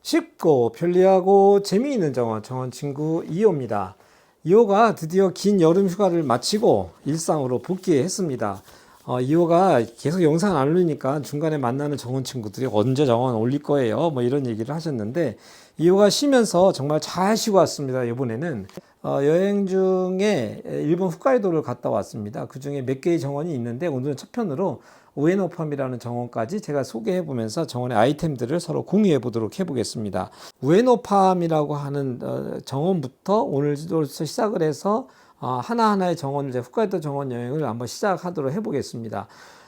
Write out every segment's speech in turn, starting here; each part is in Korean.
쉽고 편리하고 재미있는 정원 친구 2호입니다. 2호가 드디어 긴 여름 휴가를 마치고 일상으로 복귀했습니다. 2호가 계속 영상 안 올리니까 중간에 만나는 정원 친구들이 언제 정원 올릴 거예요? 뭐 이런 얘기를 하셨는데 2호가 쉬면서 정말 잘 쉬고 왔습니다. 이번에는 여행 중에 일본 홋카이도를 갔다 왔습니다. 그 중에 몇 개의 정원이 있는데 오늘은 첫 편으로 우에노팜이라는 정원까지 제가 소개해 보면서 정원의 아이템들을 서로 공유해 보도록 해보겠습니다. 우에노팜이라고 하는 정원부터 오늘부터 시작을 해서 하나하나의 정원을 이제 홋카이도 정원 여행을 한번 시작하도록 해보겠습니다.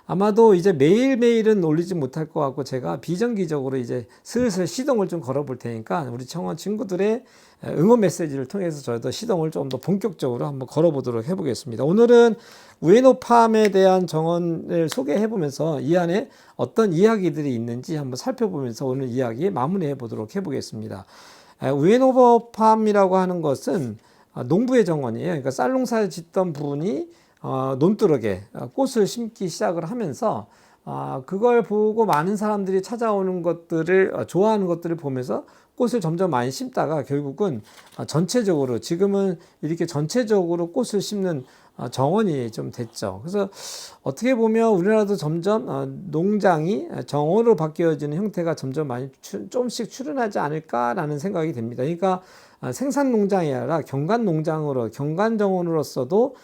아마도 이제 매일매일은 올리지 못할 것 같고 제가 비정기적으로 이제 슬슬 시동을 좀 걸어볼 테니까 우리 정원 친구들의 응원 메시지를 통해서 저희도 시동을 좀 더 본격적으로 한번 걸어보도록 해보겠습니다. 오늘은 우에노팜에 대한 정원을 소개해 보면서 이 안에 어떤 이야기들이 있는지 한번 살펴보면서 오늘 이야기 마무리해 보도록 해보겠습니다. 우에노팜이라고 하는 것은 농부의 정원이에요. 그러니까 쌀농사를 짓던 분이 논두렁에 꽃을 심기 시작을 하면서 그걸 보고 많은 사람들이 찾아오는 것들을 좋아하는 것들을 보면서 꽃을 점점 많이 심다가 결국은 전체적으로 지금은 이렇게 전체적으로 꽃을 심는 정원이 좀 됐죠. 그래서 어떻게 보면 우리나라도 점점 농장이 정원으로 바뀌어지는 형태가 점점 많이 조금씩 출현하지 않을까라는 생각이 됩니다. 그러니까 생산 농장이 아니라 경관 농장으로 경관 정원으로서도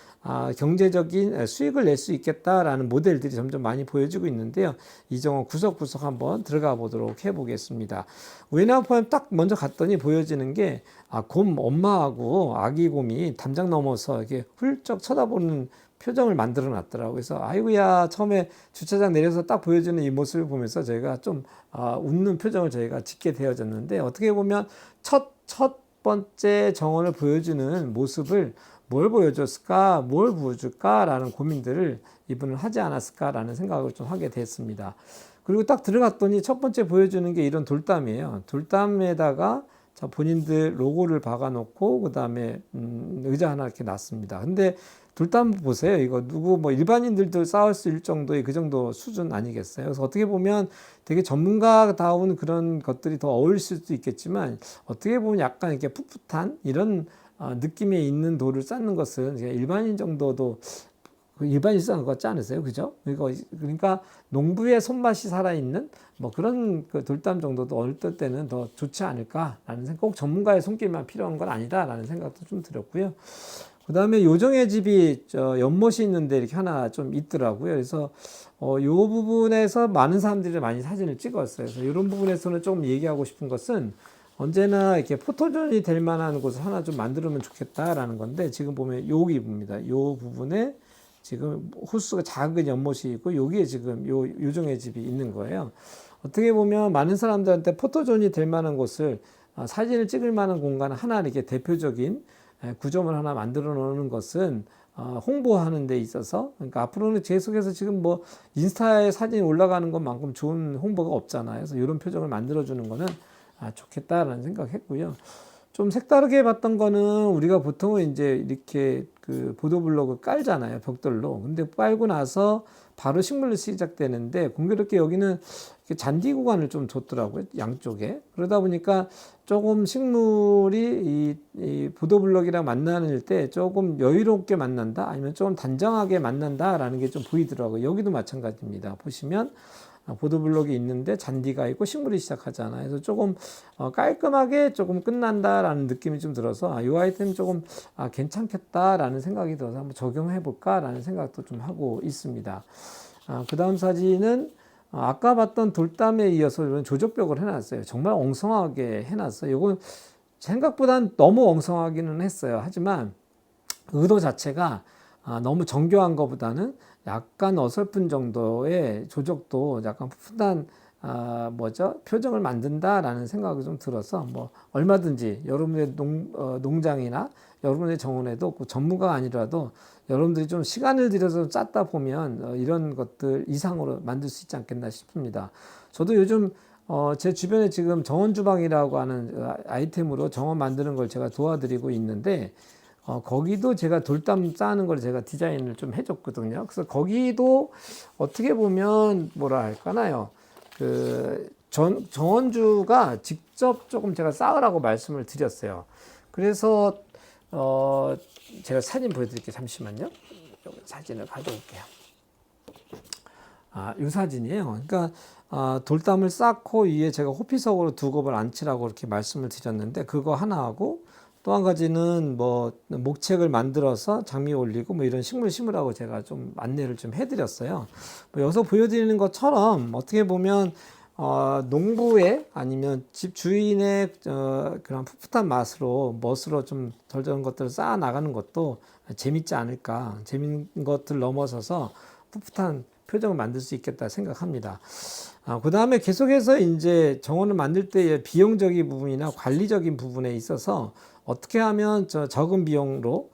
경제적인 수익을 낼 수 있겠다라는 모델들이 점점 많이 보여지고 있는데요. 이 정원 구석구석 한번 들어가 보도록 해보겠습니다. 우에노팜 딱 먼저 갔더니 보여지는 게 곰 엄마하고 아기 곰이 담장 넘어서 이렇게 훌쩍 쳐다보는 표정을 만들어 놨더라고요. 그래서 아이고야 처음에 주차장 내려서 딱 보여주는 이 모습을 보면서 저희가 좀 웃는 표정을 저희가 짓게 되어졌는데 어떻게 보면 첫 번째 정원을 보여주는 모습을 뭘 보여줬을까, 뭘 보여줄까라는 고민들을 이분은 하지 않았을까라는 생각을 좀 하게 됐습니다. 그리고 딱 들어갔더니 첫 번째 보여주는 게 이런 돌담이에요. 돌담에다가 본인들 로고를 박아놓고 그 다음에 의자 하나 이렇게 놨습니다. 근데 돌담 보세요. 이거 누구 뭐 일반인들도 쌓을 수 있을 정도의 그 정도 수준 아니겠어요? 그래서 어떻게 보면 되게 전문가다운 그런 것들이 더 어울릴 수도 있겠지만 어떻게 보면 약간 이렇게 풋풋한 이런 느낌에 있는 돌을 쌓는 것은 일반인 정도도 일반인 쌓는 것 같지 않으세요? 그죠? 그러니까 농부의 손맛이 살아있는 뭐 그런 그 돌담 정도도 어떨 때는 더 좋지 않을까라는 생각, 꼭 전문가의 손길만 필요한 건 아니다라는 생각도 좀 들었고요. 그 다음에 요정의 집이 연못이 있는데 이렇게 하나 좀 있더라고요. 그래서 요 부분에서 많은 사람들이 많이 사진을 찍었어요. 그래서 이런 부분에서는 좀 얘기하고 싶은 것은 언제나 이렇게 포토존이 될 만한 곳을 하나 좀 만들면 좋겠다라는 건데 지금 보면 여기입니다. 요 부분에 지금 호수가 작은 연못이 있고 여기에 지금 요정의 집이 있는 거예요. 어떻게 보면 많은 사람들한테 포토존이 될 만한 곳을 사진을 찍을 만한 공간 하나 이렇게 대표적인 구조물 하나 만들어 놓는 것은 홍보하는 데 있어서 그러니까 앞으로는 계속해서 지금 뭐 인스타에 사진이 올라가는 것만큼 좋은 홍보가 없잖아요. 그래서 이런 표정을 만들어 주는 거는 좋겠다라는 생각했고요. 좀 색다르게 봤던 거는 우리가 보통은 이제 이렇게 그 보도블록을 깔잖아요. 벽돌로. 근데 깔고 나서 바로 식물로 시작되는데 공교롭게 여기는 잔디 구간을 좀 줬더라고요. 양쪽에. 그러다 보니까 조금 식물이 이 보도블록이랑 만나는 때 조금 여유롭게 만난다 아니면 조금 단정하게 만난다라는 게 좀 보이더라고요. 여기도 마찬가지입니다. 보시면 보도블록이 있는데 잔디가 있고 식물이 시작하잖아요. 그래서 조금 깔끔하게 조금 끝난다라는 느낌이 좀 들어서 이 아이템 조금 괜찮겠다라는 생각이 들어서 한번 적용해 볼까라는 생각도 좀 하고 있습니다. 그 다음 사진은 아까 봤던 돌담에 이어서 이런 조적벽을 해놨어요. 정말 엉성하게 해놨어요. 이건 생각보단 너무 엉성하기는 했어요. 하지만 의도 자체가 너무 정교한 것보다는 약간 어설픈 정도의 조적도 약간 풋풋한 표정을 만든다라는 생각이 좀 들어서 뭐 얼마든지 여러분의 농장이나 여러분의 정원에도 전문가가 아니라도 여러분들이 좀 시간을 들여서 짰다 보면 이런 것들 이상으로 만들 수 있지 않겠나 싶습니다. 저도 요즘 제 주변에 지금 정원주방이라고 하는 아이템으로 정원 만드는 걸 제가 도와드리고 있는데 거기도 제가 돌담 쌓는 걸 제가 디자인을 좀 해줬거든요. 그래서 거기도 어떻게 보면 뭐라 할까나요? 정원주가 직접 조금 제가 쌓으라고 말씀을 드렸어요. 그래서 제가 사진 보여드릴게요. 잠시만요. 여기 사진을 가져올게요. 이 사진이에요. 그러니까 돌담을 쌓고 위에 제가 호피석으로 두 겹을 앉히라고 이렇게 말씀을 드렸는데 그거 하나 하고 또 한 가지는 뭐 목책을 만들어서 장미 올리고 뭐 이런 식물 심으라고 제가 좀 안내를 좀 해드렸어요. 뭐 여기서 보여드리는 것처럼 어떻게 보면 농부의 아니면 집 주인의 그런 풋풋한 멋으로 좀 덜덜한 것들을 쌓아 나가는 것도 재밌지 않을까. 재밌는 것들 넘어서서 풋풋한 표정을 만들 수 있겠다 생각합니다. 그 다음에 계속해서 이제 정원을 만들 때의 비용적인 부분이나 관리적인 부분에 있어서 어떻게 하면 적은 비용으로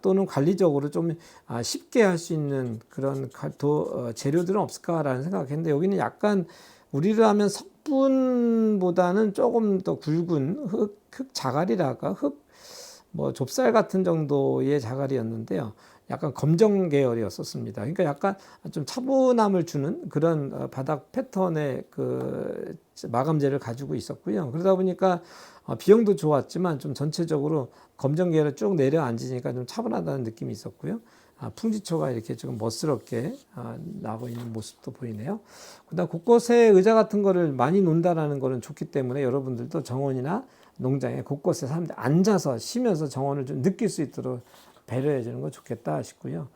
또는 관리적으로 좀 쉽게 할 수 있는 그런 재료들은 없을까라는 생각했는데 여기는 약간 우리로 하면 석분보다는 조금 더 굵은 흙 자갈이랄까 뭐 좁쌀 같은 정도의 자갈이었는데요. 약간 검정 계열이었었습니다. 그러니까 약간 좀 차분함을 주는 그런 바닥 패턴의 그 마감재를 가지고 있었고요. 그러다 보니까 비용도 좋았지만 좀 전체적으로 검정 계열을 쭉 내려앉으니까 좀 차분하다는 느낌이 있었고요. 풍지초가 이렇게 조금 멋스럽게 나고 있는 모습도 보이네요. 그다음 곳곳에 의자 같은 거를 많이 놓는다라는 거는 좋기 때문에 여러분들도 정원이나 농장에 곳곳에 사람들이 앉아서 쉬면서 정원을 좀 느낄 수 있도록 배려해 주는 거 좋겠다 싶고요.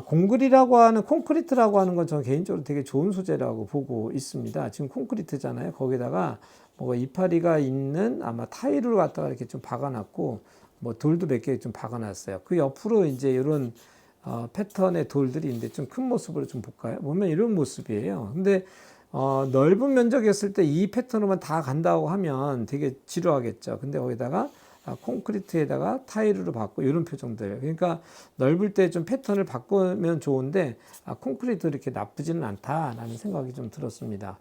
공글이라고 하는 콘크리트라고 하는 건 저는 개인적으로 되게 좋은 소재라고 보고 있습니다. 지금 콘크리트잖아요. 거기다가 뭐 이파리가 있는 아마 타일을 갖다가 이렇게 좀 박아놨고 뭐 돌도 몇 개 좀 박아놨어요. 그 옆으로 이제 이런 패턴의 돌들이 있는데 좀 큰 모습으로 좀 볼까요? 보면 이런 모습이에요. 근데 넓은 면적이었을 때 이 패턴으로만 다 간다고 하면 되게 지루하겠죠. 근데 거기다가 콘크리트에다가 타일로 바꾸고 이런 표정들. 그러니까 넓을 때 좀 패턴을 바꾸면 좋은데 콘크리트 이렇게 나쁘지는 않다라는 생각이 좀 들었습니다.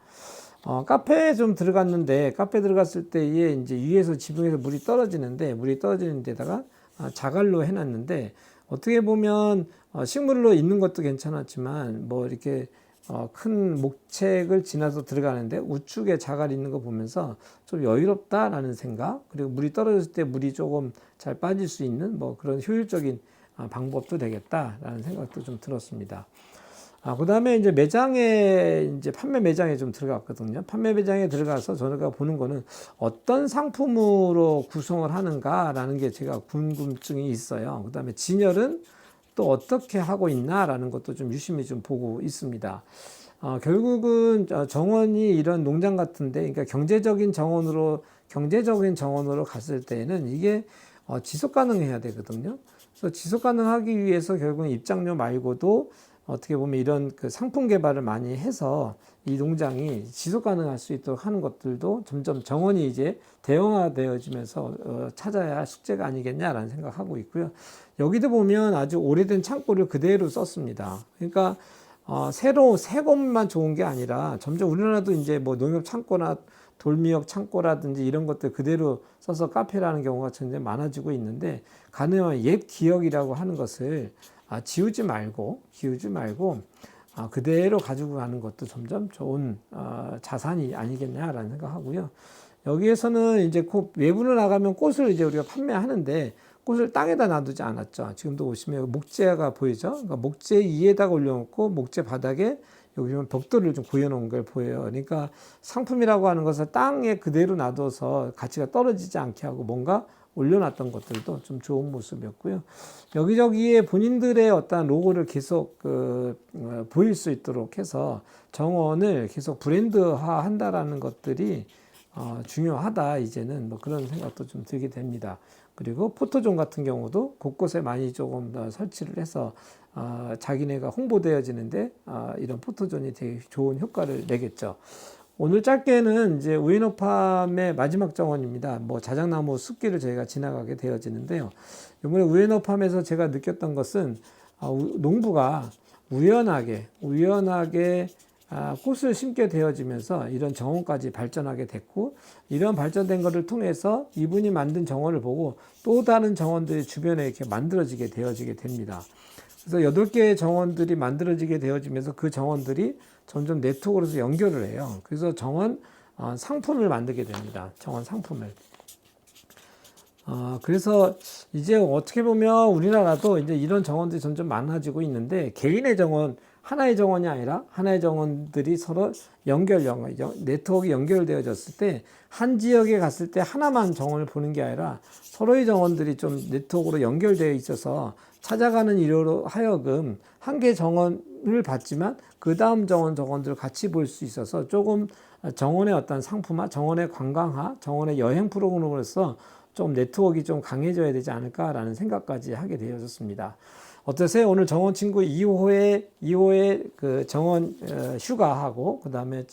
카페에 좀 들어갔는데 카페 들어갔을 때에 이제 위에서 지붕에서 물이 떨어지는데 물이 떨어지는 데다가 자갈로 해놨는데 어떻게 보면 식물로 있는 것도 괜찮았지만 뭐 이렇게 큰 목책을 지나서 들어가는데 우측에 자갈이 있는 거 보면서 좀 여유롭다라는 생각, 그리고 물이 떨어졌을 때 물이 조금 잘 빠질 수 있는 뭐 그런 효율적인 방법도 되겠다라는 생각도 좀 들었습니다. 그 다음에 이제 판매 매장에 좀 들어갔거든요. 판매 매장에 들어가서 저희가 보는 거는 어떤 상품으로 구성을 하는가라는 게 제가 궁금증이 있어요. 그 다음에 진열은 또 어떻게 하고 있나라는 것도 좀 유심히 좀 보고 있습니다. 결국은 정원이 이런 농장 같은데, 그러니까 경제적인 정원으로 갔을 때에는 이게 지속 가능해야 되거든요. 그래서 지속 가능하기 위해서 결국은 입장료 말고도 어떻게 보면 이런 그 상품 개발을 많이 해서 이 농장이 지속 가능할 수 있도록 하는 것들도 점점 정원이 이제 대형화되어지면서 찾아야 할 숙제가 아니겠냐라는 생각하고 있고요. 여기도 보면 아주 오래된 창고를 그대로 썼습니다. 그러니까 새 것만 좋은 게 아니라 점점 우리나라도 이제 뭐 농협 창고나 돌미역 창고라든지 이런 것들 그대로 써서 카페라는 경우가 점점 많아지고 있는데 가능하면 옛 기억이라고 하는 것을 기우지 말고 그대로 가지고 가는 것도 점점 좋은 자산이 아니겠냐라는 생각하고요. 여기에서는 이제 외부로 나가면 꽃을 이제 우리가 판매하는데 꽃을 땅에다 놔두지 않았죠. 지금도 보시면 목재가 보이죠. 그러니까 목재 위에다가 올려놓고 목재 바닥에 여기 보면 벽돌을 좀 구해놓은 걸 보여요. 그러니까 상품이라고 하는 것을 땅에 그대로 놔둬서 가치가 떨어지지 않게 하고 뭔가 올려놨던 것들도 좀 좋은 모습이었고요. 여기저기에 본인들의 어떤 로고를 계속 보일 수 있도록 해서 정원을 계속 브랜드화 한다라는 것들이 중요하다. 이제는 뭐 그런 생각도 좀 들게 됩니다. 그리고 포토존 같은 경우도 곳곳에 많이 조금 더 설치를 해서 자기네가 홍보되어지는데 이런 포토존이 되게 좋은 효과를 내겠죠. 오늘 짧게는 이제 우에노팜의 마지막 정원입니다. 뭐 자작나무 숲길을 저희가 지나가게 되어지는데요. 이번에 우에노팜에서 제가 느꼈던 것은 농부가 우연하게 꽃을 심게 되어지면서 이런 정원까지 발전하게 됐고, 이런 발전된 것을 통해서 이분이 만든 정원을 보고 또 다른 정원들이 주변에 이렇게 만들어지게 되어지게 됩니다. 그래서 8개의 정원들이 만들어지게 되어지면서 그 정원들이 점점 네트워크로서 연결을 해요. 그래서 정원 상품을 만들게 됩니다. 정원 상품을. 그래서 이제 어떻게 보면 우리나라도 이제 이런 정원들이 점점 많아지고 있는데, 개인의 정원, 하나의 정원이 아니라 하나의 정원들이 서로 네트워크 연결되어졌을 때, 한 지역에 갔을 때 하나만 정원을 보는 게 아니라 서로의 정원들이 좀 네트워크로 연결되어 있어서 찾아가는 이로 하여금 한 개 정원을 봤지만 그 다음 정원들을 같이 볼 수 있어서 조금 정원의 어떤 상품화, 정원의 관광화, 정원의 여행 프로그램으로서 좀 네트워크가 좀 강해져야 되지 않을까라는 생각까지 하게 되어졌습니다. 어떠세요? 오늘 정원 친구 2호의 그 정원 휴가하고 그 다음에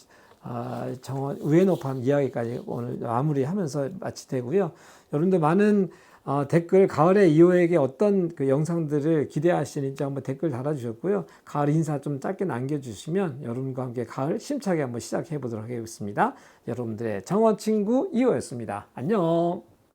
정원 우에노팜 이야기까지 오늘 마무리하면서 마치되고요. 여러분들 많은 댓글, 가을에 2호에게 어떤 그 영상들을 기대하시는지 한번 댓글 달아주셨고요. 가을 인사 좀 짧게 남겨주시면 여러분과 함께 가을 심차게 한번 시작해 보도록 하겠습니다. 여러분들의 정원 친구 2호였습니다. 안녕.